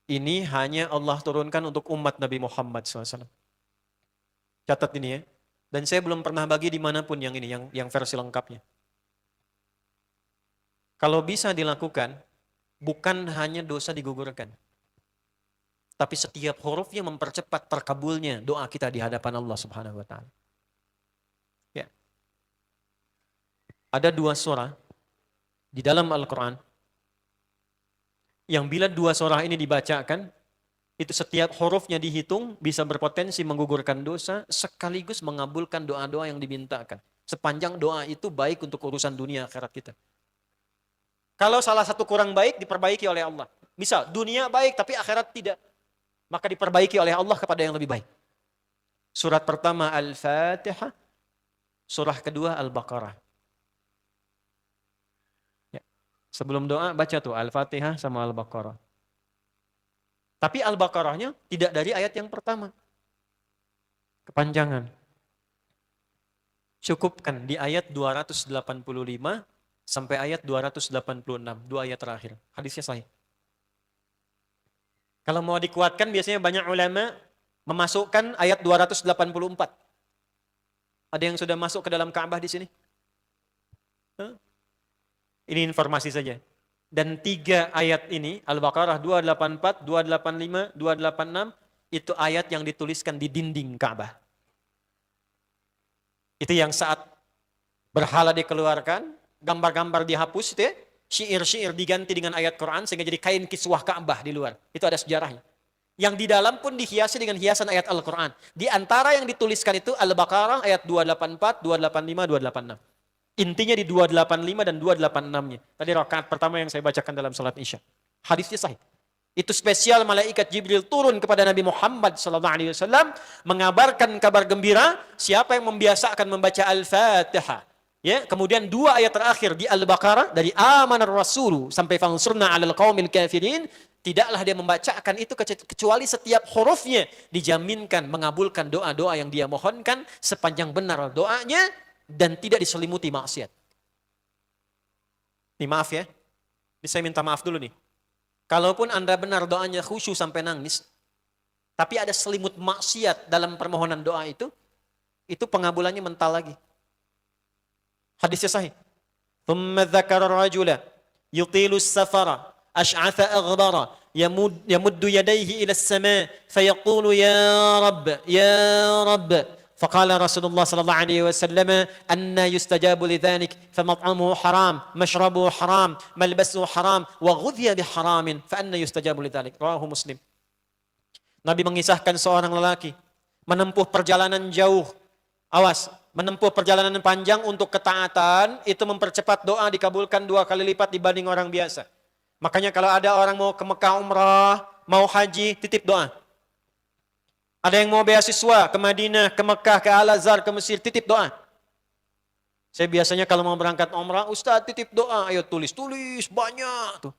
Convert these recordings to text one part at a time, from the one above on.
Ini hanya Allah turunkan untuk umat Nabi Muhammad SAW. Catat ini ya. Dan saya belum pernah bagi dimanapun yang ini, yang versi lengkapnya. Kalau bisa dilakukan, bukan hanya dosa digugurkan. Tapi setiap hurufnya mempercepat terkabulnya doa kita di hadapan Allah Subhanahu wa Ta'ala. Ya. Ada 2 surah di dalam Al-Quran yang bila 2 surah ini dibacakan, itu setiap hurufnya dihitung bisa berpotensi menggugurkan dosa sekaligus mengabulkan doa-doa yang dimintakan. Sepanjang doa itu baik untuk urusan dunia akhirat kita. Kalau salah satu kurang baik diperbaiki oleh Allah. Misal dunia baik tapi akhirat tidak, maka diperbaiki oleh Allah kepada yang lebih baik. Surat pertama Al-Fatihah, surah kedua Al-Baqarah. Ya. Sebelum doa baca tuh Al-Fatihah sama Al-Baqarah. Tapi Al-Baqarahnya tidak dari ayat yang pertama. Kepanjangan. Cukupkan di ayat 285 sampai ayat 286, 2 ayat terakhir. Hadisnya sahih. Kalau mau dikuatkan biasanya banyak ulama memasukkan ayat 284. Ada yang sudah masuk ke dalam Ka'bah di sini? Ini informasi saja. Dan 3 ayat ini, Al-Baqarah 284, 285, 286, itu ayat yang dituliskan di dinding Ka'bah. Itu yang saat berhala dikeluarkan, gambar-gambar dihapus, itu ya, syair-syair diganti dengan ayat Quran, sehingga jadi kain kiswah Ka'bah di luar. Itu ada sejarahnya. Yang di dalam pun dihiasi dengan hiasan ayat Al-Quran. Di antara yang dituliskan itu Al-Baqarah ayat 284, 285, 286. Intinya di 285 dan 286-nya. Tadi rakaat pertama yang saya bacakan dalam salat Isya. Hadisnya sahih. Itu spesial malaikat Jibril turun kepada Nabi Muhammad SAW mengabarkan kabar gembira siapa yang membiasakan membaca Al-Fatihah. Ya, kemudian 2 ayat terakhir di Al-Baqarah dari amanar rasulu sampai fansurna 'alal qaumil kafirin, tidaklah dia membacakan itu kecuali setiap hurufnya dijaminkan mengabulkan doa-doa yang dia mohonkan sepanjang benar doanya dan tidak diselimuti maksiat. Nih maaf ya. Ini saya minta maaf dulu nih. Kalaupun Anda benar doanya khusyuk sampai nangis, tapi ada selimut maksiat dalam permohonan doa itu pengabulannya mental lagi. Hadisnya sahih. ثم ذكر الرجل يطيل السفر أشعث أغبر يمد يديه إلى السماء فيقول يا رب فقال رسول الله صلى الله عليه وسلم أن يستجاب لذلك فمطعمه حرام مشربه حرام ملبسه حرام وغذي بحرام فأن يستجاب لذلك رواه مسلم. Nabi mengisahkan seorang lelaki menempuh perjalanan jauh. Awas, menempuh perjalanan panjang untuk ketaatan itu mempercepat doa dikabulkan 2 kali lipat dibanding orang biasa. Makanya kalau ada orang mau ke Mekah umrah, mau haji, titip doa. Ada yang mau beasiswa ke Madinah, ke Mekah, ke Al-Azhar, ke Mesir, titip doa. Saya biasanya kalau mau berangkat umrah, Ustaz titip doa, ayo tulis banyak tuh.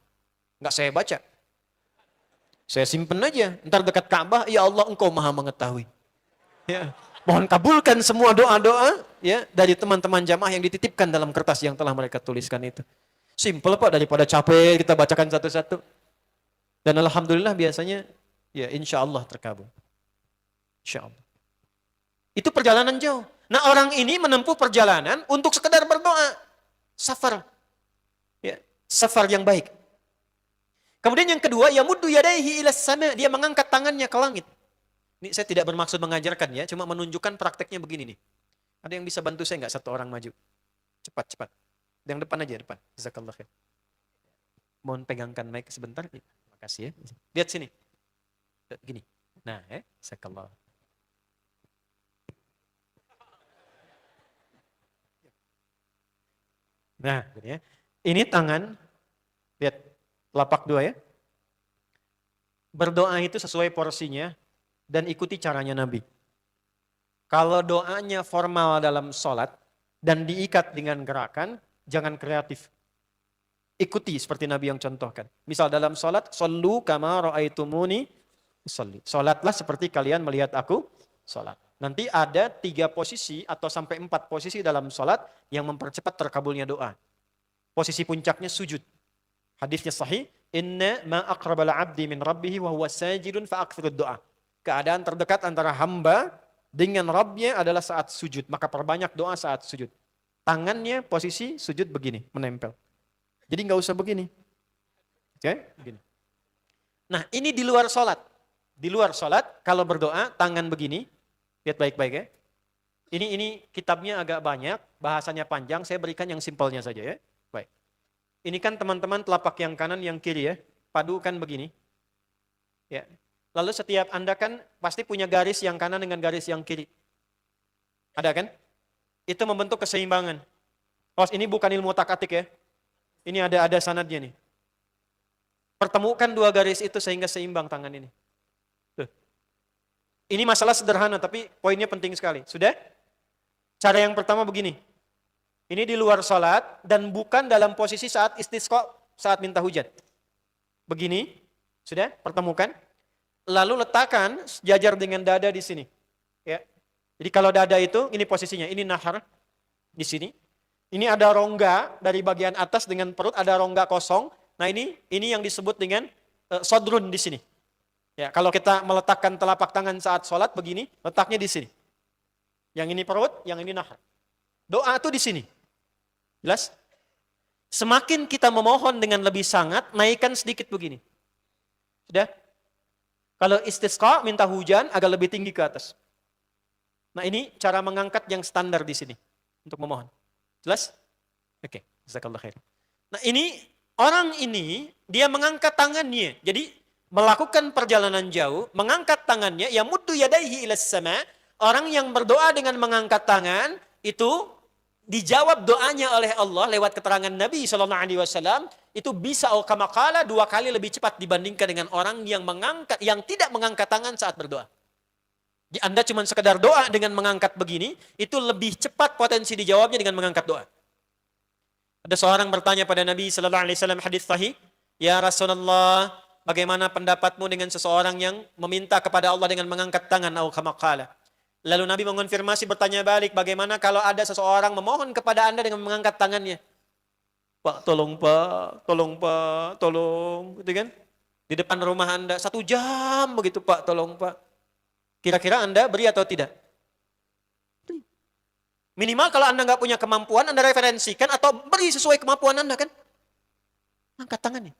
Enggak saya baca. Saya simpen aja, ntar dekat Ka'bah, ya Allah engkau maha mengetahui. Ya. Mohon kabulkan semua doa-doa ya dari teman-teman jamaah yang dititipkan dalam kertas yang telah mereka tuliskan itu. Simple Pak, daripada capek kita bacakan satu-satu. Dan alhamdulillah biasanya ya insya Allah terkabul. Insya Allah. Itu perjalanan jauh. Nah orang ini menempuh perjalanan untuk sekedar berdoa. Safar. Ya, safar yang baik. Kemudian yang kedua, yamuddu yadaihi ilas sama, dia mengangkat tangannya ke langit. Ini saya tidak bermaksud mengajarkan ya, cuma menunjukkan prakteknya begini nih. Ada yang bisa bantu saya nggak satu orang maju? Cepat. Yang depan aja, depan. Jazakallah khair. Mohon pegangkan mic sebentar. Terima kasih ya. Lihat sini. Gini. Nah, jazakallah. Nah, gini ya. Ini tangan. Lihat, telapak 2 ya. Berdoa itu sesuai porsinya. Dan ikuti caranya Nabi. Kalau doanya formal dalam sholat dan diikat dengan gerakan, jangan kreatif. Ikuti seperti Nabi yang contohkan. Misal dalam sholat, shollu kama ra'aitumuni sholli. Sholatlah seperti kalian melihat aku sholat. Nanti ada 3 posisi atau sampai 4 posisi dalam sholat yang mempercepat terkabulnya doa. Posisi puncaknya sujud. Hadisnya sahih, Inna ma aqrabal 'abdi min rabbih wa huwa sajidun fa aktsirud du'a. Keadaan terdekat antara hamba dengan Rabbnya adalah saat sujud, maka perbanyak doa saat sujud. Tangannya posisi sujud begini, menempel. Jadi nggak usah begini. Oke, begini. Nah, ini di luar sholat. Di luar sholat, kalau berdoa, tangan begini. Lihat baik-baik ya. Ini kitabnya agak banyak, bahasanya panjang, saya berikan yang simpelnya saja ya. Baik. Ini kan teman-teman telapak yang kanan, yang kiri ya. Padukan begini. Ya. Lalu setiap Anda kan pasti punya garis yang kanan dengan garis yang kiri. Ada kan? Itu membentuk keseimbangan. Oh, ini bukan ilmu otak-atik ya. Ini ada sanadnya nih. Pertemukan dua garis itu sehingga seimbang tangan ini. Tuh. Ini masalah sederhana tapi poinnya penting sekali. Sudah? Cara yang pertama begini. Ini di luar salat dan bukan dalam posisi saat istisqa, saat minta hujan. Begini. Sudah? Pertemukan. Lalu letakkan sejajar dengan dada di sini. Ya. Jadi kalau dada itu, ini posisinya. Ini nahar di sini. Ini ada rongga dari bagian atas dengan perut, ada rongga kosong. Nah ini yang disebut dengan sodrun di sini. Ya, kalau kita meletakkan telapak tangan saat sholat begini, letaknya di sini. Yang ini perut, yang ini nahar. Doa itu di sini. Jelas? Semakin kita memohon dengan lebih sangat, naikkan sedikit begini. Sudah? Kalau istisqa, minta hujan, agak lebih tinggi ke atas. Nah ini cara mengangkat yang standar di sini. Untuk memohon. Jelas? Oke. Jazakallah khair. Nah orang ini, dia mengangkat tangannya. Jadi, melakukan perjalanan jauh, mengangkat tangannya, ya muddu yadaihi ilas sama. Orang yang berdoa dengan mengangkat tangan, itu dijawab doanya oleh Allah lewat keterangan Nabi SAW, itu bisa kama qala 2 kali lebih cepat dibandingkan dengan orang yang tidak mengangkat tangan saat berdoa. Anda cuma sekedar doa dengan mengangkat begini, itu lebih cepat potensi dijawabnya dengan mengangkat doa. Ada seorang bertanya pada Nabi sallallahu alaihi wasallam hadis sahih, "Ya Rasulullah, bagaimana pendapatmu dengan seseorang yang meminta kepada Allah dengan mengangkat tangan atau kama qala?" Lalu Nabi mengonfirmasi bertanya balik, "Bagaimana kalau ada seseorang memohon kepada Anda dengan mengangkat tangannya?" "Pak, tolong Pak, tolong Pak, tolong." Gitu kan? Di depan rumah Anda 1 jam begitu, "Pak, tolong Pak." Kira-kira Anda beri atau tidak? Minimal kalau Anda nggak punya kemampuan, Anda referensikan atau beri sesuai kemampuan Anda kan. Angkat tangannya.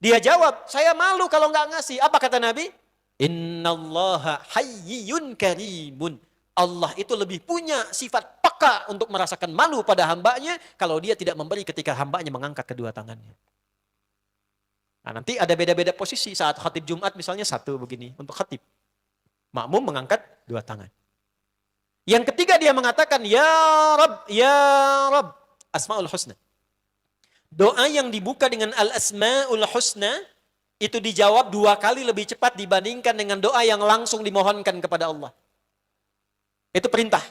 Dia jawab, "Saya malu kalau nggak ngasih." Apa kata Nabi? "Innallaha hayyun karimun." Allah itu lebih punya sifat peka untuk merasakan malu pada hambanya kalau dia tidak memberi ketika hambanya mengangkat kedua tangannya. Nah, nanti ada beda-beda posisi saat khatib Jumat misalnya 1 begini untuk khatib. Makmum mengangkat 2 tangan. Yang ketiga dia mengatakan, "Ya Rabb, Asmaul Husna." Doa yang dibuka dengan Al-Asmaul Husna, itu dijawab 2 kali lebih cepat dibandingkan dengan doa yang langsung dimohonkan kepada Allah. Itu perintah.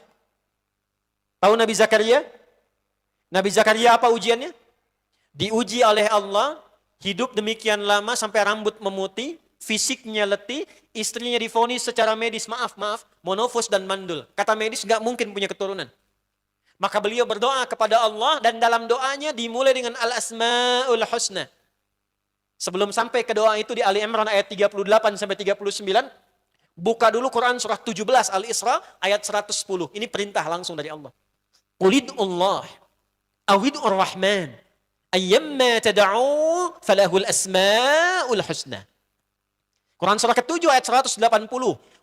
Tahu Nabi Zakaria? Nabi Zakaria apa ujiannya? Diuji oleh Allah, hidup demikian lama sampai rambut memutih, fisiknya letih, istrinya divonis secara medis, maaf, monofos dan mandul. Kata medis gak mungkin punya keturunan. Maka beliau berdoa kepada Allah dan dalam doanya dimulai dengan Al-Asmaul Husna. Sebelum sampai ke doa itu di Ali Imran ayat 38 sampai 39, buka dulu Quran surah 17 Al-Isra ayat 110. Ini perintah langsung dari Allah. Qulidullah awid'ur rahman ayyamma tad'u falahul asmaul husna. Quran surah ke-7 ayat 180.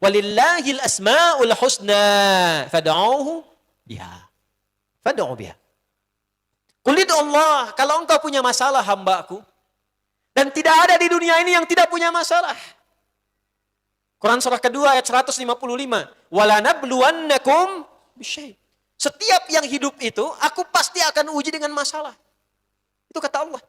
Walillahil asmaul husna fad'uhu biha. Fad'u biha. Qulidullah, kalau engkau punya masalah hambaku, dan tidak ada di dunia ini yang tidak punya masalah. Quran surah kedua ayat 155. Walanabluwannakum bisyai. Setiap yang hidup itu, aku pasti akan uji dengan masalah. Itu kata Allah.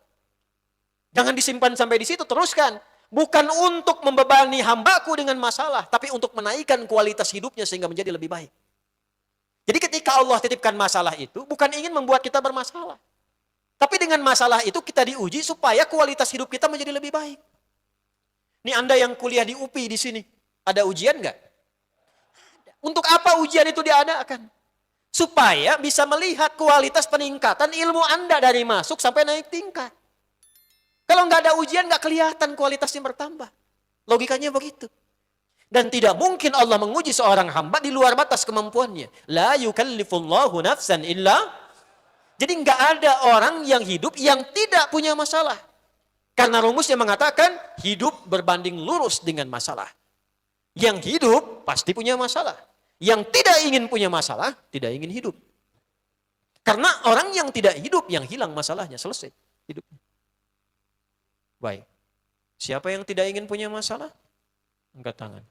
Jangan disimpan sampai di situ, teruskan. Bukan untuk membebani hambaku dengan masalah, tapi untuk menaikkan kualitas hidupnya sehingga menjadi lebih baik. Jadi ketika Allah titipkan masalah itu, bukan ingin membuat kita bermasalah. Tapi dengan masalah itu kita diuji supaya kualitas hidup kita menjadi lebih baik. Ini Anda yang kuliah di UPI di sini, ada ujian nggak? Untuk apa ujian itu diadakan? Supaya bisa melihat kualitas peningkatan ilmu Anda dari masuk sampai naik tingkat. Kalau nggak ada ujian, nggak kelihatan kualitasnya bertambah. Logikanya begitu. Dan tidak mungkin Allah menguji seorang hamba di luar batas kemampuannya. La yukallifullahu nafsan illa. Jadi nggak ada orang yang hidup yang tidak punya masalah. Karena rumusnya mengatakan hidup berbanding lurus dengan masalah. Yang hidup pasti punya masalah. Yang tidak ingin punya masalah, tidak ingin hidup. Karena orang yang tidak hidup, yang hilang masalahnya, selesai hidupnya. Baik. Siapa yang tidak ingin punya masalah? Angkat tangan.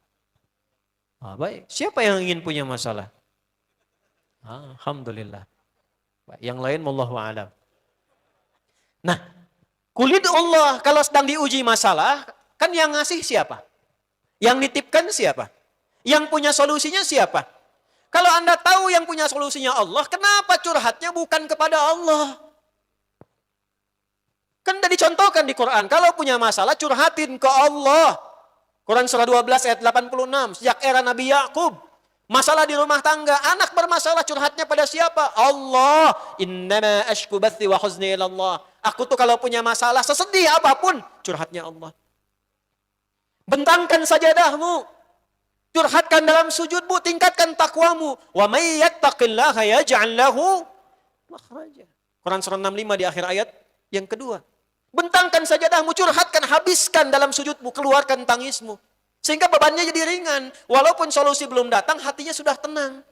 Baik. Siapa yang ingin punya masalah? Alhamdulillah. Baik. Yang lain, wallahu a'lam. Nah, kulit Allah kalau sedang diuji masalah, kan yang ngasih siapa? Yang nitipkan siapa? Yang punya solusinya siapa? Kalau Anda tahu yang punya solusinya Allah, kenapa curhatnya bukan kepada Allah? Kan sudah dicontohkan di Quran, kalau punya masalah curhatin ke Allah. Quran surah 12 ayat 86, sejak era Nabi Yakub. Masalah di rumah tangga, anak bermasalah curhatnya pada siapa? Allah. Innama ashku bathi wa huzni ilallah. Aku tuh kalau punya masalah, sesedih apapun, curhatnya Allah. Bentangkan sajadahmu. Curhatkan dalam sujudmu, tingkatkan takwamu. Wa may yattaqillaha yaj'al lahu makhraja. Quran surah 65 di akhir ayat yang kedua. Bentangkan sajadahmu, curhatkan, habiskan dalam sujudmu, keluarkan tangismu. Sehingga bebannya jadi ringan. Walaupun solusi belum datang, hatinya sudah tenang.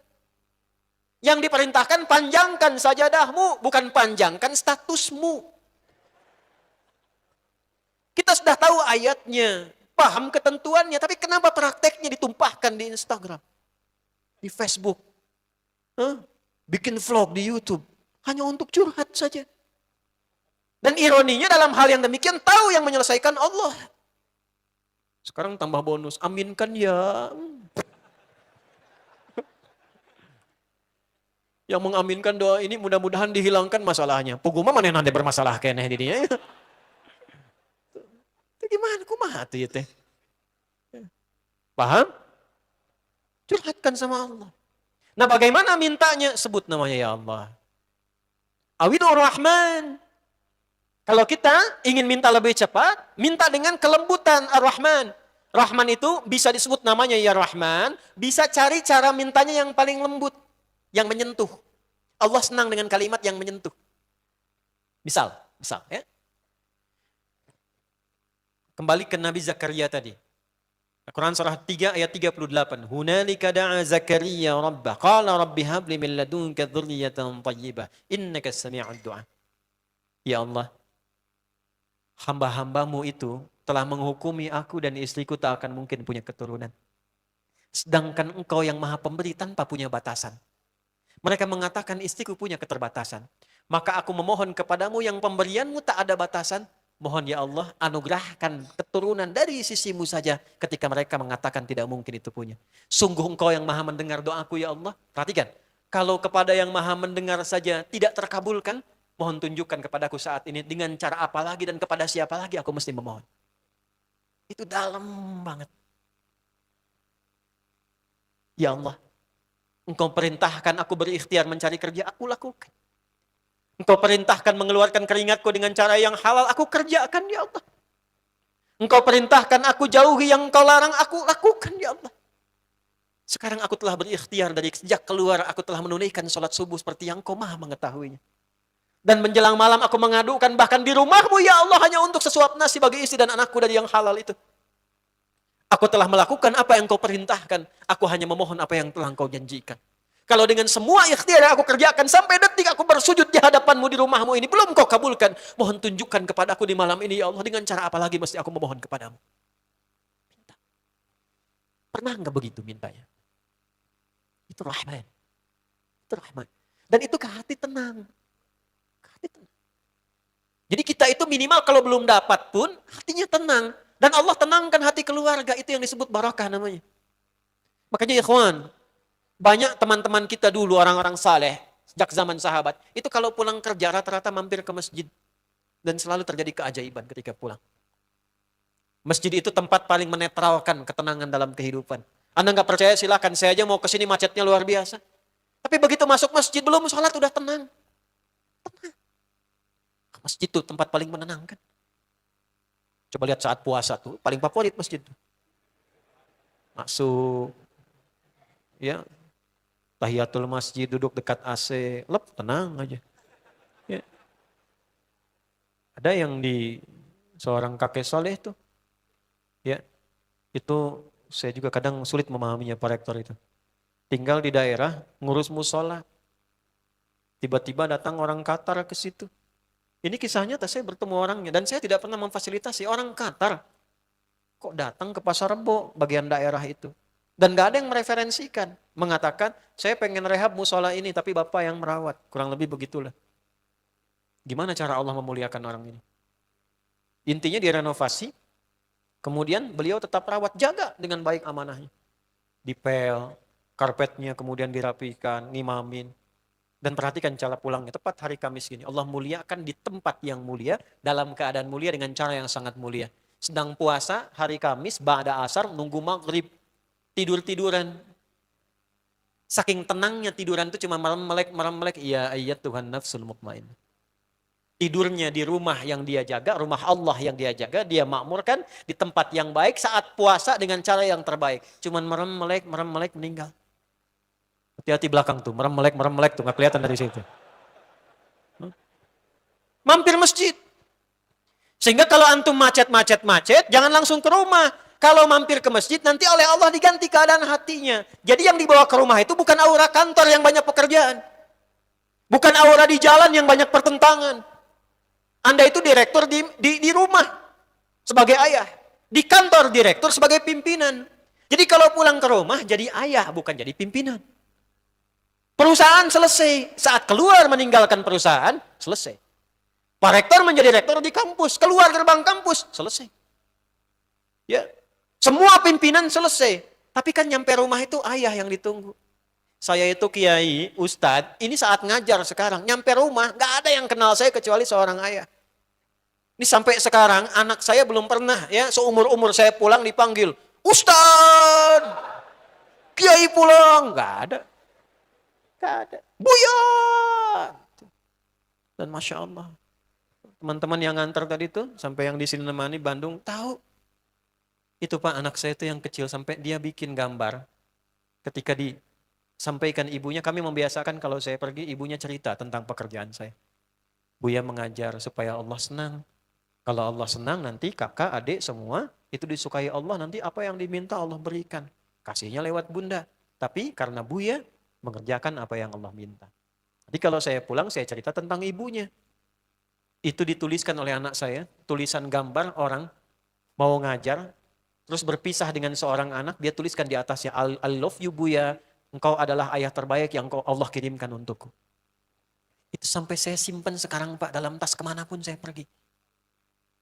Yang diperintahkan, panjangkan sajadahmu, bukan panjangkan statusmu. Kita sudah tahu ayatnya, paham ketentuannya, tapi kenapa prakteknya ditumpahkan di Instagram, di Facebook, bikin vlog di YouTube, hanya untuk curhat saja. Dan ironinya dalam hal yang demikian, tahu yang menyelesaikan Allah. Sekarang tambah bonus, aminkan ya. Yang mengaminkan doa ini mudah-mudahan dihilangkan masalahnya. Puguma mana nanti bermasalah kayaknya dirinya. Itu gimana? Kumaha tuh ya teh? Paham? Curhatkan sama Allah. Nah bagaimana mintanya? Sebut namanya ya Allah. Awidur Rahman. Kalau kita ingin minta lebih cepat, minta dengan kelembutan Ar-Rahman. Rahman itu bisa disebut namanya ya Rahman, bisa cari cara mintanya yang paling lembut, yang menyentuh. Allah senang dengan kalimat yang menyentuh. Misal ya. Kembali ke Nabi Zakaria tadi. Quran surah 3 ayat 38. Hunalika da'a Zakaria rabbah. Qala rabbi habli min ladunka dzurriyyatan thayyibah. Innaka sami'ud du'a. Ya Allah, hamba-hambamu itu telah menghukumi aku dan istriku tak akan mungkin punya keturunan. Sedangkan engkau yang maha pemberi tanpa punya batasan. Mereka mengatakan istriku punya keterbatasan. Maka aku memohon kepadamu yang pemberianmu tak ada batasan. Mohon ya Allah anugerahkan keturunan dari sisimu saja ketika mereka mengatakan tidak mungkin itu punya. Sungguh engkau yang maha mendengar doaku ya Allah. Perhatikan, kalau kepada yang maha mendengar saja tidak terkabulkan, mohon tunjukkan kepadaku saat ini dengan cara apa lagi dan kepada siapa lagi aku mesti memohon. Itu dalam banget. Ya Allah, engkau perintahkan aku berikhtiar mencari kerja, aku lakukan. Engkau perintahkan mengeluarkan keringatku dengan cara yang halal, aku kerjakan ya Allah. Engkau perintahkan aku jauhi yang engkau larang, aku lakukan ya Allah. Sekarang aku telah berikhtiar dari sejak keluar, aku telah menunaikan sholat subuh seperti yang engkau maha mengetahuinya. Dan menjelang malam aku mengadukan bahkan di rumahmu ya Allah hanya untuk sesuap nasi bagi istri dan anakku dari yang halal itu. Aku telah melakukan apa yang kau perintahkan. Aku hanya memohon apa yang telah kau janjikan. Kalau dengan semua ikhtiar yang aku kerjakan sampai detik aku bersujud di hadapanmu di rumahmu ini belum kau kabulkan. Mohon tunjukkan kepadaku di malam ini ya Allah dengan cara apa lagi mesti aku memohon kepadamu. Minta. Pernah enggak begitu mintanya? Itu Rahman. Itu Rahman. Dan itu ke hati tenang. Jadi kita itu minimal kalau belum dapat pun hatinya tenang. Dan Allah tenangkan hati keluarga. Itu yang disebut barakah namanya. Makanya ikhwan, banyak teman-teman kita dulu orang-orang saleh sejak zaman sahabat. Itu kalau pulang kerja rata-rata mampir ke masjid. Dan selalu terjadi keajaiban ketika pulang. Masjid itu tempat paling menetralkan ketenangan dalam kehidupan. Anda nggak percaya silakan, saya aja mau ke sini macetnya luar biasa. Tapi begitu masuk masjid belum sholat udah tenang. Tenang. Masjid itu tempat paling menenangkan. Coba lihat saat puasa tuh, paling favorit masjid. Masuk, ya, tahiyatul masjid, duduk dekat AC, lep, tenang aja. Ya. Ada yang di seorang kakek soleh tuh, ya, itu saya juga kadang sulit memahaminya Pak Rektor itu. Tinggal di daerah, ngurus musola, tiba-tiba datang orang Qatar ke situ. Ini kisahnya, saya bertemu orangnya dan saya tidak pernah memfasilitasi orang Qatar. Kok datang ke Pasar Rebo bagian daerah itu. Dan gak ada yang mereferensikan. Mengatakan, saya pengen rehab musola ini tapi Bapak yang merawat. Kurang lebih begitulah. Gimana cara Allah memuliakan orang ini? Intinya direnovasi, kemudian beliau tetap rawat, jaga dengan baik amanahnya. Dipel, karpetnya kemudian dirapikan, ngimamin. Dan perhatikan cara pulangnya, tepat hari Kamis gini. Allah muliakan di tempat yang mulia, dalam keadaan mulia dengan cara yang sangat mulia. Sedang puasa, hari Kamis, ba'da asar, nunggu maghrib, tidur-tiduran. Saking tenangnya tiduran itu cuma merem-melek, ya ayat Tuhan nafsul mutmain. Tidurnya di rumah yang dia jaga, rumah Allah yang dia jaga, dia makmurkan di tempat yang baik saat puasa dengan cara yang terbaik. Cuman merem-melek, meninggal. Hati-hati belakang tuh, merem-melek tuh, gak kelihatan dari situ. Mampir masjid. Sehingga kalau antum macet, jangan langsung ke rumah. Kalau mampir ke masjid, nanti oleh Allah diganti keadaan hatinya. Jadi yang dibawa ke rumah itu bukan aura kantor yang banyak pekerjaan. Bukan aura di jalan yang banyak pertentangan. Anda itu direktur di rumah sebagai ayah. Di kantor direktur sebagai pimpinan. Jadi kalau pulang ke rumah jadi ayah, bukan jadi pimpinan. Perusahaan selesai. Saat keluar meninggalkan perusahaan, selesai. Pak Rektor menjadi rektor di kampus, keluar gerbang kampus, selesai. Ya, semua pimpinan selesai. Tapi kan nyampe rumah itu ayah yang ditunggu. Saya itu kiai, ustadz, ini saat ngajar sekarang, nyampe rumah, gak ada yang kenal saya kecuali seorang ayah. Ini sampai sekarang anak saya belum pernah, ya, seumur-umur saya pulang dipanggil, Ustadz, kiai pulang, gak ada. Gak ada. Buya. Dan Masya Allah. Teman-teman yang ngantar tadi tuh, sampai yang di sini nemani Bandung, tahu. Itu Pak, anak saya itu yang kecil, sampai dia bikin gambar. Ketika disampaikan ibunya, kami membiasakan kalau saya pergi, ibunya cerita tentang pekerjaan saya. Buya mengajar supaya Allah senang. Kalau Allah senang, nanti kakak, adik, semua, itu disukai Allah, nanti apa yang diminta Allah berikan. Kasihnya lewat bunda. Tapi karena Buya, mengerjakan apa yang Allah minta. Jadi kalau saya pulang, saya cerita tentang ibunya. Itu dituliskan oleh anak saya, tulisan gambar orang mau ngajar, terus berpisah dengan seorang anak, dia tuliskan di atasnya, I love you Buya, engkau adalah ayah terbaik yang Allah kirimkan untukku. Itu sampai saya simpan sekarang Pak, dalam tas kemanapun saya pergi.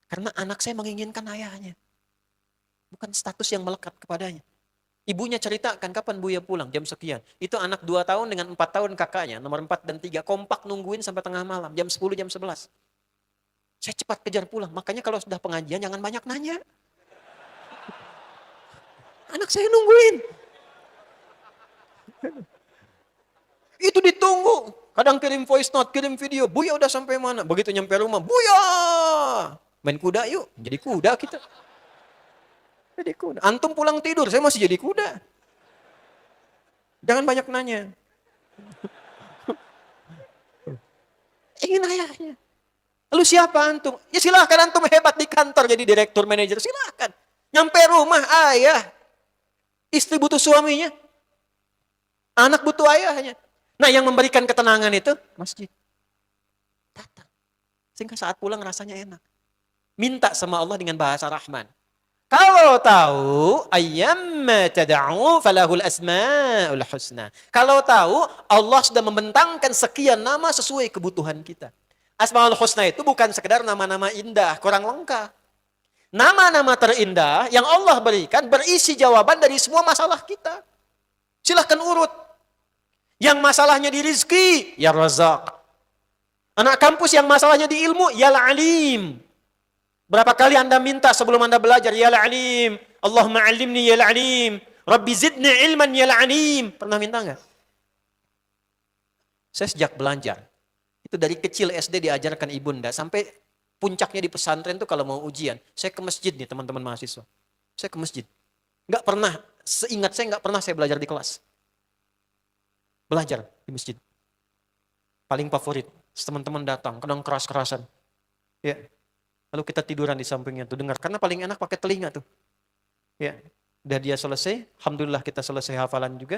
Karena anak saya menginginkan ayahnya. Bukan status yang melekat kepadanya. Ibunya ceritakan kapan Buya pulang, jam sekian. Itu anak 2 tahun dengan 4 tahun kakaknya, nomor 4 dan 3, kompak nungguin sampai tengah malam, jam 10, jam 11. Saya cepat kejar pulang, makanya kalau sudah pengajian jangan banyak nanya. Anak saya nungguin. Itu ditunggu. Kadang kirim voice note, kirim video. Buya udah sampai mana? Begitu nyampe rumah, Buya! Main kuda yuk, jadi kuda kita. Jadi kuda. Antum pulang tidur, saya masih jadi kuda. Jangan banyak nanya. Ingin ayahnya. Lalu siapa antum? Ya silahkan antum hebat di kantor jadi direktur manajer, silahkan. Nyampe rumah ayah. Istri butuh suaminya. Anak butuh ayahnya. Nah yang memberikan ketenangan itu masjid. Datang. Sehingga saat pulang rasanya enak. Minta sama Allah dengan bahasa Rahman. Kalau tahu ayyamma tad'u falahul asmaul husna. Kalau tahu Allah sudah membentangkan sekian nama sesuai kebutuhan kita. Asmaul husna itu bukan sekedar nama-nama indah, kurang lengkap. Nama-nama terindah yang Allah berikan berisi jawaban dari semua masalah kita. Silahkan urut. Yang masalahnya di rizki, ya Razak. Anak kampus yang masalahnya di ilmu, ya Alim. Berapa kali Anda minta sebelum Anda belajar, ya Alim. Allahumma alimni ya Alim. Rabbi zidni ilman ya Alim. Pernah minta enggak? Saya sejak belajar, itu dari kecil SD diajarkan ibunda sampai Puncaknya di pesantren tuh kalau mau ujian, saya ke masjid nih teman-teman mahasiswa. Saya ke masjid. Nggak pernah, seingat saya nggak pernah saya belajar di kelas. Belajar di masjid. Paling favorit, teman-teman datang, kadang keras-kerasan. Ya. Lalu kita tiduran di sampingnya tuh dengar, karena paling enak pakai telinga tuh. Ya. Udah dia selesai, alhamdulillah kita selesai hafalan juga.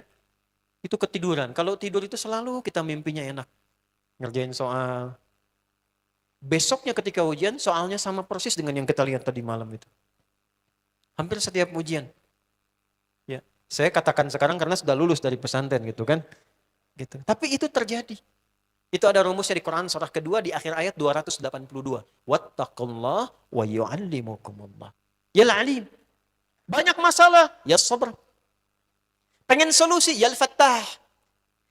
Itu ketiduran. Kalau tidur itu selalu kita mimpinya enak. Ngerjain soal. Besoknya ketika ujian, soalnya sama persis dengan yang kita lihat tadi malam itu. Hampir setiap ujian. Ya, saya katakan sekarang karena sudah lulus dari pesantren gitu kan. Gitu. Tapi itu terjadi. Itu ada rumusnya di Quran surah kedua di akhir ayat 282. Wattaqullah wa yu'allimukumullah. Ya alim. Banyak masalah, ya sabar. Pengen solusi, ya fattah.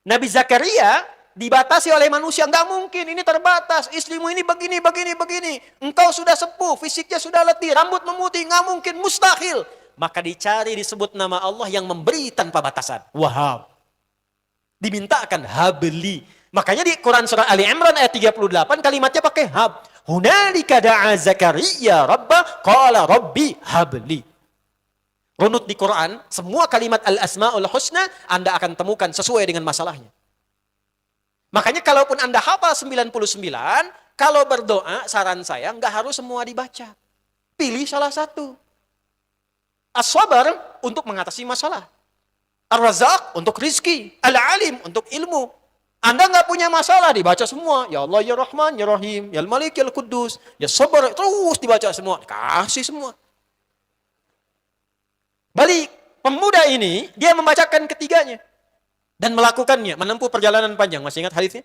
Nabi Zakaria dibatasi oleh manusia, nggak mungkin, ini terbatas, istrimu ini begini, engkau sudah sepuh, fisiknya sudah letih, rambut memutih, nggak mungkin, mustahil. Maka dicari disebut nama Allah yang memberi tanpa batasan, Wahhab. Dimintakan habli. Makanya di Quran surah Ali Imran ayat 38 kalimatnya pakai hab. Hunalika da'a Zakaria rabbah qala rabbi habli. Runut di Quran, semua kalimat al-asma'ul husna Anda akan temukan sesuai dengan masalahnya. Makanya kalaupun Anda hafal 99, kalau berdoa, saran saya nggak harus semua dibaca. Pilih salah satu. As-sabar untuk mengatasi masalah. Ar-razaq untuk rizki. Al-alim untuk ilmu. Anda nggak punya masalah, dibaca semua. Ya Allah, ya Rahman, ya Rahim, ya Al-Malik, ya Al-Quddus, ya Sabar, terus dibaca semua. Kasih semua. Balik, pemuda ini, dia membacakan ketiganya. Dan melakukannya, menempuh perjalanan panjang. Masih ingat hadisnya?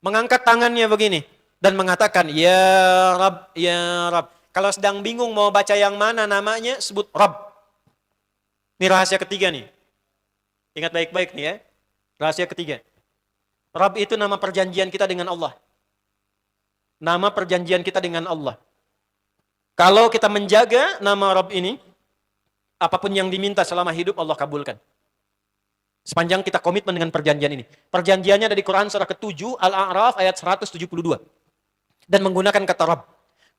Mengangkat tangannya begini. Dan mengatakan, Ya Rab, Ya Rab. Kalau sedang bingung mau baca yang mana namanya, sebut Rab. Ini rahasia ketiga nih. Ingat baik-baik nih ya. Rahasia ketiga. Rab itu nama perjanjian kita dengan Allah. Nama perjanjian kita dengan Allah. Kalau kita menjaga nama Rab ini, apapun yang diminta selama hidup Allah kabulkan. Sepanjang kita komitmen dengan perjanjian ini. Perjanjiannya ada di Quran surah ke-7 Al-A'raf ayat 172. Dan menggunakan kata Rabb.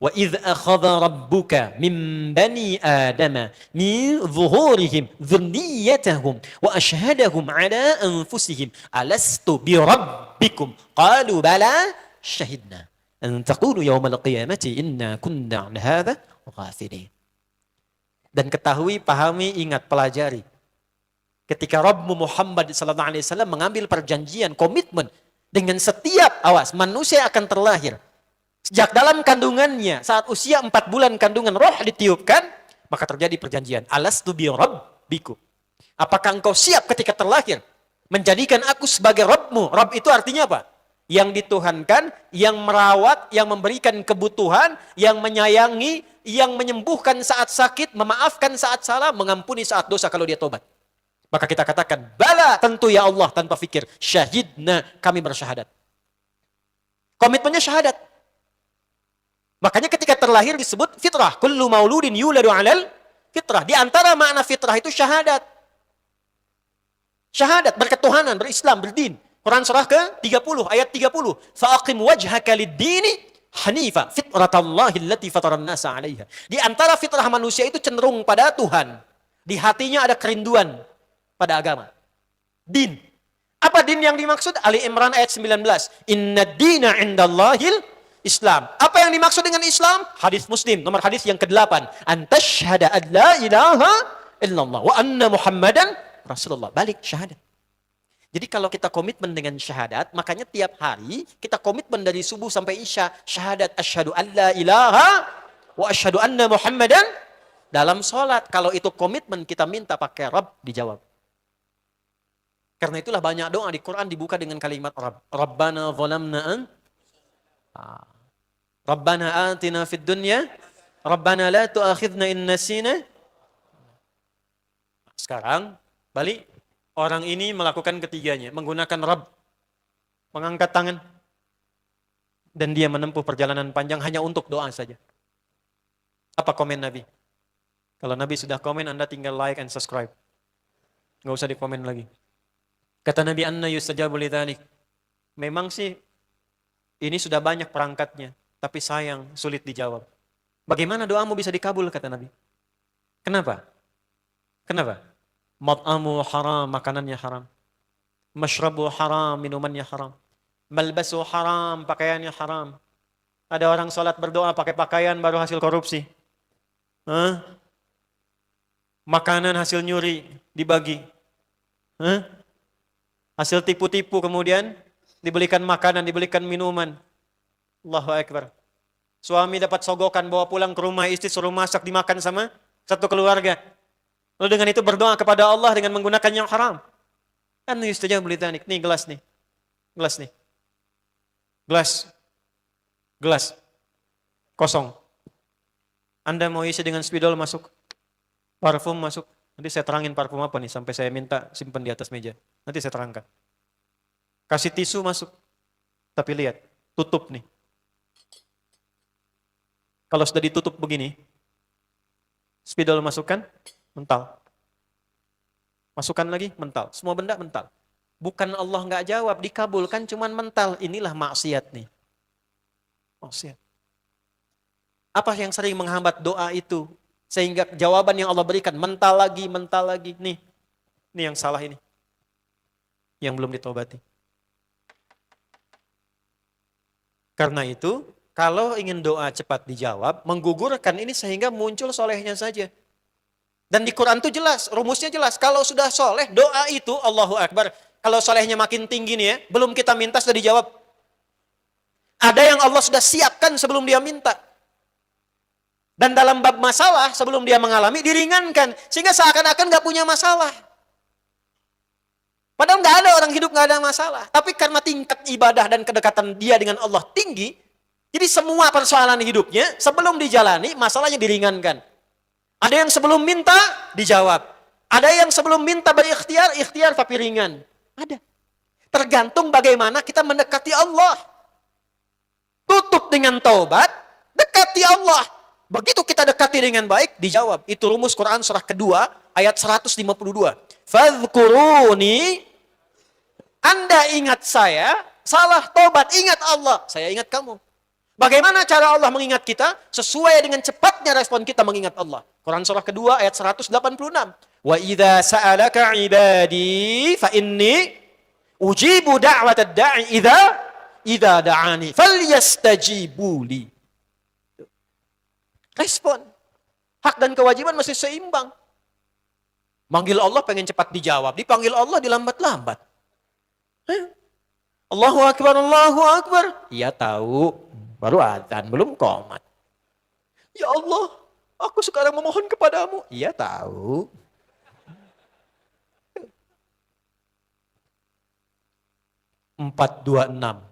Wa idh akhadha rabbuka min bani Adama min zuhurihim dhurriyyatahum wa ashhadahum ala anfusihim alastu bi rabbikum qalu bala syahidna an taqulu yawmal qiyamati inna kunna an hadha ghafilin. Dan ketahui, pahami, ingat, pelajari. Ketika Rabbmu Muhammad SAW mengambil perjanjian, komitmen dengan setiap manusia akan terlahir. Sejak dalam kandungannya, saat usia 4 bulan kandungan roh ditiupkan, maka terjadi perjanjian. Alastu bi rabbikum. Apakah engkau siap ketika terlahir menjadikan aku sebagai Rabbmu? Rabb itu artinya apa? Yang dituhankan, yang merawat, yang memberikan kebutuhan, yang menyayangi, yang menyembuhkan saat sakit, memaafkan saat salah, mengampuni saat dosa kalau dia tobat. Maka kita katakan, bala, tentu ya Allah, tanpa fikir. Syahidna, kami bersyahadat. Komitmennya syahadat. Makanya ketika terlahir disebut fitrah. Kullu mauludin yuladu alal fitrah. Di antara makna fitrah itu syahadat. Syahadat, berketuhanan, berislam, berdin. Quran surah ke-30, ayat 30. Fa'aqim wajhaka lid-dini hanifa fitratallahi allati fataran nasa 'alaiha. Di antara fitrah manusia itu cenderung pada Tuhan. Di hatinya ada kerinduan pada agama. Din. Apa din yang dimaksud? Ali Imran ayat 19. Inna dina indallahil Islam. Apa yang dimaksud dengan Islam? Hadis Muslim, nomor hadis yang ke-8. Antashhada an la ilaha illallah wa anna Muhammadan Rasulullah. Balik syahadat. Jadi kalau kita komitmen dengan syahadat, makanya tiap hari kita komitmen dari subuh sampai isya. Syahadat asyhadu an la ilaha wa asyhadu anna Muhammadan. Dalam sholat, kalau itu komitmen kita minta pakai Rabb, dijawab. Karena itulah banyak doa di Quran dibuka dengan kalimat Rabb. Rabbana zalamna Rabbana atina fid dunya Rabbana la tu'akhidna in nasina. Sekarang balik, orang ini melakukan ketiganya, menggunakan Rabb, mengangkat tangan, dan dia menempuh perjalanan panjang hanya untuk doa saja. Apa komen Nabi? Kalau Nabi sudah komen, Anda tinggal like and subscribe. Nggak usah dikomen lagi. Kata Nabi, anna yustajabu lidzalik. Memang sih ini sudah banyak perangkatnya. tapi sayang sulit dijawab. Bagaimana doamu bisa dikabul, kata Nabi? Kenapa? Kenapa? Mat'amu haram, makanannya haram. Mashrabu haram, minumannya haram. Malbasu haram, pakaiannya haram. Ada orang sholat berdoa pakai pakaian baru hasil korupsi. Hah? Makanan hasil nyuri, dibagi. Hah? Hasil tipu-tipu kemudian dibelikan makanan, dibelikan minuman. Allahu Akbar. Suami dapat sogokan bawa pulang ke rumah, istri suruh masak dimakan sama satu keluarga. Lalu dengan itu berdoa kepada Allah dengan menggunakan yang haram. Kan yustajab li dzalik. Nih gelas nih. Gelas nih. Gelas. Gelas. Kosong. Anda mau isi dengan spidol masuk. Parfum masuk. Nanti saya terangin parfum apa nih sampai saya minta simpan di atas meja. Nanti saya terangkan. Kasih tisu masuk. Tapi lihat, tutup nih. Kalau sudah ditutup begini, spidol masukkan, mental. Masukkan lagi, mental. Semua benda mental. Bukan Allah nggak jawab, dikabulkan cuman mental. Inilah maksiat nih. Maksiat. Apa yang sering menghambat doa itu? Sehingga jawaban yang Allah berikan mental lagi, mental lagi. Nih yang salah ini. Yang belum ditobati. Karena itu, kalau ingin doa cepat dijawab, menggugurkan ini sehingga muncul solehnya saja. Dan di Quran itu jelas, rumusnya jelas. Kalau sudah soleh, doa itu, Allahu Akbar. Kalau solehnya makin tinggi nih ya, belum kita minta sudah dijawab. Ada yang Allah sudah siapkan sebelum dia minta. Dan dalam bab masalah, sebelum dia mengalami, diringankan. Sehingga seakan-akan gak punya masalah. Padahal gak ada orang hidup gak ada masalah. Tapi karena tingkat ibadah dan kedekatan dia dengan Allah tinggi, jadi semua persoalan hidupnya sebelum dijalani masalahnya diringankan. Ada yang sebelum minta dijawab. Ada yang sebelum minta berikhtiar, ikhtiar tapi ringan. Ada. Tergantung bagaimana kita mendekati Allah. Tutup dengan taubat, dekati Allah. Begitu kita dekati dengan baik, dijawab. Itu rumus Quran surah kedua ayat 152. Fadhkuruni, Anda ingat saya, salah taubat, ingat Allah. Saya ingat kamu. Bagaimana cara Allah mengingat kita? Sesuai dengan cepatnya respon kita mengingat Allah. Quran surah kedua ayat 186. Wa idza sa'alaka ibadi fa inni ujibu da'watad da'i idza da'ani falyastajibu li. Respon. Hak dan kewajiban masih seimbang. Manggil Allah pengen cepat dijawab, dipanggil Allah dilambat-lambat. Allahu Akbar, Allahu Akbar. Iya tahu. Baru adzan, belum qomat. Ya Allah, aku sekarang memohon kepadamu. Iya tahu. Empat dua enam,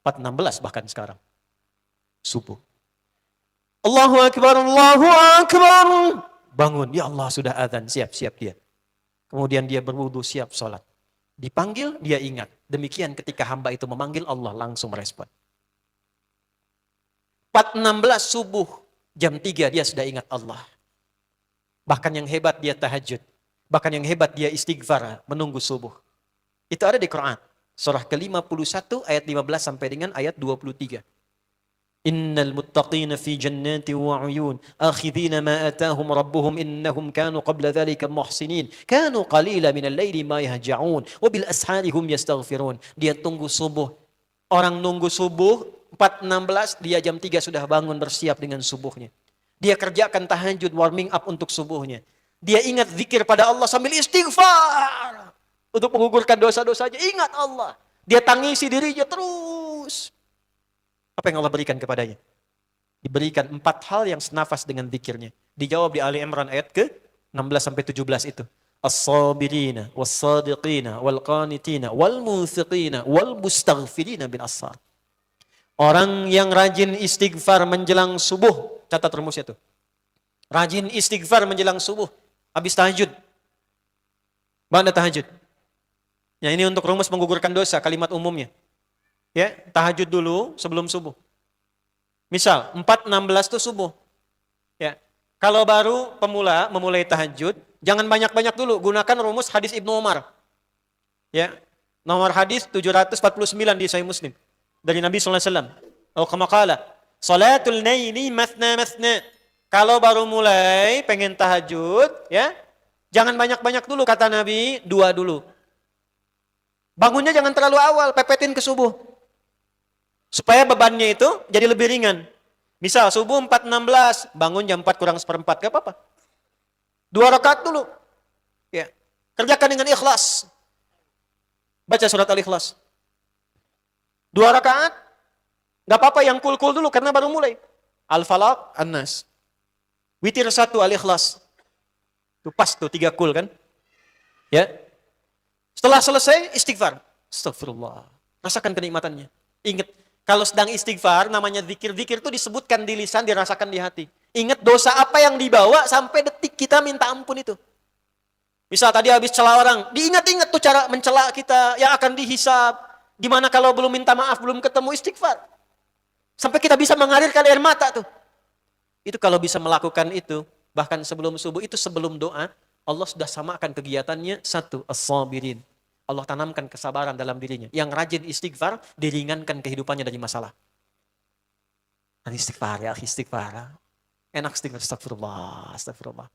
4:16 bahkan sekarang. Subuh. Allahu Akbar, Allahu Akbar. Bangun, ya Allah sudah adzan, siap-siap dia. Kemudian dia berwudu, siap sholat. Dipanggil, dia ingat. Demikian ketika hamba itu memanggil Allah, langsung merespon. 4:16 subuh, jam 3 dia sudah ingat Allah. Bahkan yang hebat dia tahajud. Bahkan yang hebat dia istighfar, menunggu subuh. Itu ada di Quran. Surah ke-51 ayat 15 sampai dengan ayat 23. Innal muttaqina fi jannati wa 'uyun akhidhina ma atahum rabbuhum innahum kanu qabla dhalika muhsinin kanu qalila minal laili ma yahja'un wa bil ashari hum yastaghfirun. Dia tunggu subuh. Orang nunggu subuh 4:16, dia jam 3 sudah bangun bersiap dengan subuhnya. Dia kerjakan tahajud, warming up untuk subuhnya. Dia ingat zikir pada Allah sambil istighfar. Untuk menggugurkan dosa-dosanya, ingat Allah. Dia tangisi dirinya terus. Apa yang Allah berikan kepadanya? Diberikan 4 hal yang senafas dengan zikirnya. Dijawab di Ali Imran ayat ke-16-17 itu. As-sabirina, was-sadiqina, wal-qanitina, wal-munfiqina, wal-mustaghfirina bin ashar. Orang yang rajin istighfar menjelang subuh, catat rumusnya tuh. Rajin istighfar menjelang subuh, habis tahajud. Ba'da tahajud. Ya, ini untuk rumus menggugurkan dosa, kalimat umumnya. Ya, tahajud dulu sebelum subuh. Misal 4:16 itu subuh. Ya. Kalau baru pemula memulai tahajud, jangan banyak-banyak dulu, gunakan rumus hadis Ibnu Umar. Ya. Nomor hadis 749 di Sahih Muslim. Dari Nabi sallallahu alaihi wasallam. Oh, kama qala, salatul laili mathna mathna. Kalau baru mulai pengen tahajud, ya, jangan banyak-banyak dulu kata Nabi, 2 dulu. Bangunnya jangan terlalu awal, pepetin ke subuh. Supaya bebannya itu jadi lebih ringan. Misal subuh 4.16, bangun jam 4 kurang seperempat, gak apa-apa. 2 rakaat dulu. Ya. Kerjakan dengan ikhlas. Baca surat Al-Ikhlas. 2 rakaat, gak apa-apa yang kul-kul dulu karena baru mulai. Al-Falaq, An-Nas. Witir 1 Al-Ikhlas. Itu pas tuh 3 kul kan. Ya. Setelah selesai istighfar. Astagfirullah. Rasakan kenikmatannya. Ingat, kalau sedang istighfar, namanya zikir-zikir itu disebutkan di lisan, dirasakan di hati. Ingat dosa apa yang dibawa sampai detik kita minta ampun itu. Misal tadi habis cela orang, diingat-ingat tuh cara mencela kita yang akan dihisab. Gimana kalau belum minta maaf, belum ketemu istighfar. Sampai kita bisa mengalirkan air mata tuh. Itu kalau bisa melakukan itu, bahkan sebelum subuh, itu sebelum doa, Allah sudah samakan kegiatannya. 1, as-sabirin. Allah tanamkan kesabaran dalam dirinya. Yang rajin istighfar, diringankan kehidupannya dari masalah. Dan istighfar ya, istighfar. Enak istighfar, astagfirullah, astagfirullah.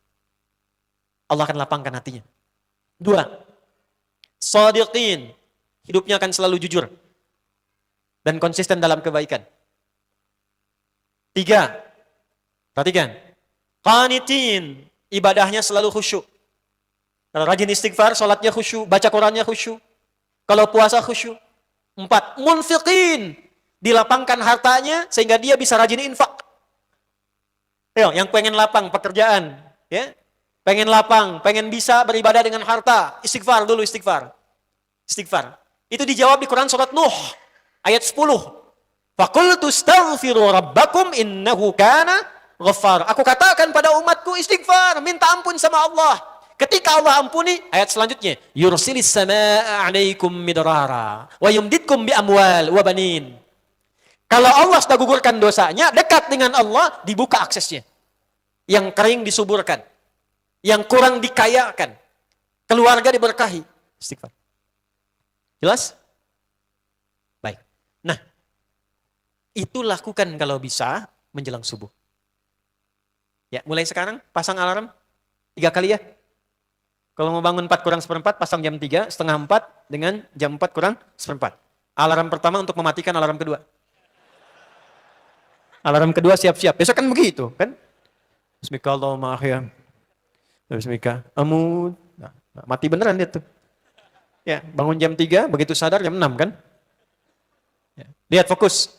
Allah akan lapangkan hatinya. 2, shadiqin. Hidupnya akan selalu jujur. Dan konsisten dalam kebaikan. 3, perhatikan. Qanitin. Ibadahnya selalu khusyuk. Kalau rajin istighfar, sholatnya khusyuk, baca Qurannya khusyuk. Kalau puasa khusyuk. 4, munfiqin. Dilapangkan hartanya sehingga dia bisa rajin infak. Ayo, yang pengen lapang pekerjaan, ya. Pengen lapang, pengen bisa beribadah dengan harta, istighfar dulu, istighfar. Istighfar. Itu dijawab di Quran surat Nuh ayat 10. Faqultu astaghfiru rabbakum innahu kana ghaffar. Aku katakan pada umatku istighfar, minta ampun sama Allah. Ketika Allah ampuni, ayat selanjutnya, yursilis samaa'a 'alaikum midrara wa yumdidkum bi amwal wa banin. Kalau Allah sudah gugurkan dosanya, dekat dengan Allah, dibuka aksesnya. Yang kering disuburkan, yang kurang dikayakan, keluarga diberkahi. Istighfar. Jelas? Baik. Nah, itu lakukan kalau bisa menjelang subuh. Ya, mulai sekarang pasang alarm 3 kali ya. Kalau mau bangun 4 kurang seperempat, pasang jam 3, setengah 4 dengan jam 4 kurang seperempat. Alarm pertama untuk mematikan alarm kedua. Alarm kedua siap-siap. Besok kan begitu, kan? Bismillahirrahmanirrahim. Bismillah. Amud. Nah, mati beneran dia tuh. Ya, bangun jam 3, begitu sadar jam 6 kan? Ya. Lihat fokus.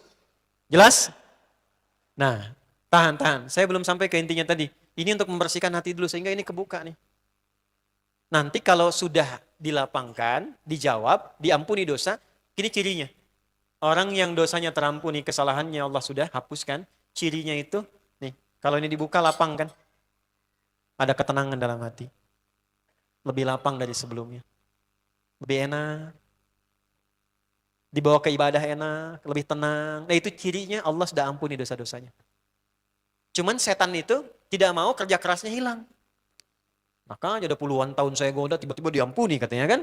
Jelas? Nah, tahan. Saya belum sampai ke intinya tadi. Ini untuk membersihkan hati dulu sehingga ini kebuka nih. Nanti kalau sudah dilapangkan, dijawab, diampuni dosa, ini cirinya. Orang yang dosanya terampuni, kesalahannya Allah sudah hapuskan, cirinya itu, nih, kalau ini dibuka lapang kan? Ada ketenangan dalam hati. Lebih lapang dari sebelumnya. Lebih enak. Dibawa ke ibadah enak, lebih tenang. Nah itu cirinya Allah sudah ampuni dosa-dosanya. Cuman setan itu tidak mau kerja kerasnya hilang. Makanya ada puluhan tahun saya goda, tiba-tiba diampuni katanya kan.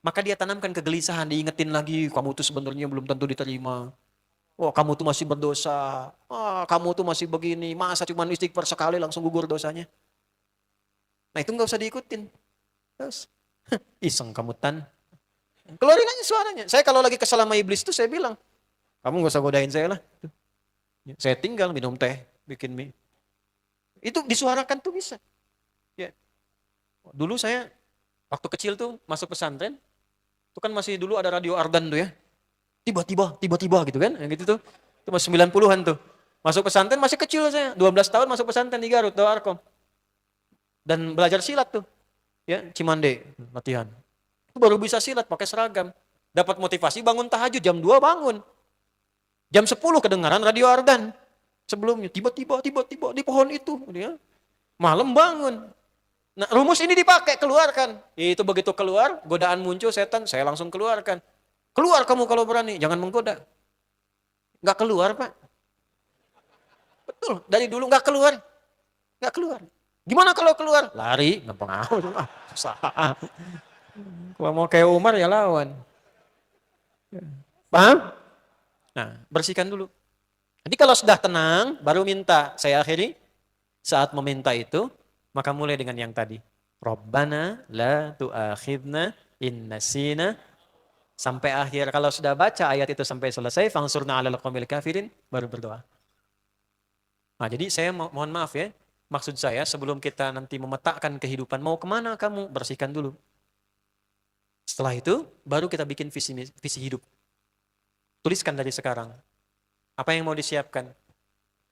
Maka dia tanamkan kegelisahan, diingetin lagi, kamu tuh sebenarnya belum tentu diterima. Oh, kamu tuh masih berdosa. Kamu tuh masih begini. Masa cuma istighfar sekali langsung gugur dosanya. Nah itu gak usah diikutin. Terus, iseng kamu Tan. Keluarin aja suaranya. Saya kalau lagi kesal sama iblis tuh saya bilang, kamu gak usah godain saya lah. Saya tinggal minum teh, bikin mie. Itu disuarakan tuh bisa. Ya. Dulu saya waktu kecil tuh masuk pesantren, itu kan masih dulu ada radio Ardan tuh ya. Tiba-tiba gitu kan, yang gitu tuh. Itu masih 90-an tuh. Masuk pesantren masih kecil saya, 12 tahun masuk pesantren di Garut, Darul Arkom. Dan belajar silat tuh. Ya, Cimande, latihan. Itu baru bisa silat pakai seragam. Dapat motivasi bangun tahajud jam 2 bangun. Jam 10 kedengaran radio Ardan. Sebelumnya tiba-tiba di pohon itu, ya. Malam bangun. Nah, rumus ini dipakai, keluarkan. Itu begitu keluar, godaan muncul setan, saya langsung keluarkan. Keluar kamu kalau berani, jangan menggoda. Enggak keluar, Pak. Betul, dari dulu enggak keluar. Enggak keluar. Gimana kalau keluar? Lari, enggak pengaruh. Susah. Kalau mau kayak Umar ya lawan. Paham? Nah, bersihkan dulu. Nanti kalau sudah tenang, baru minta. Saya akhiri, saat meminta itu, maka mulai dengan yang tadi. Rabbana la tu'akhidna in nasina. Sampai akhir. Kalau sudah baca ayat itu sampai selesai, fangsurna alal qawmil kafirin, baru berdoa. Nah, jadi saya mohon maaf ya. Maksud saya sebelum kita nanti memetakkan kehidupan, mau kemana kamu? Bersihkan dulu. Setelah itu, baru kita bikin visi hidup. Tuliskan dari sekarang. Apa yang mau disiapkan?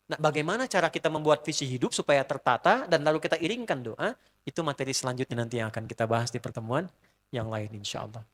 Nah, bagaimana cara kita membuat visi hidup supaya tertata dan lalu kita iringkan doa, itu materi selanjutnya nanti yang akan kita bahas di pertemuan yang lain insya Allah.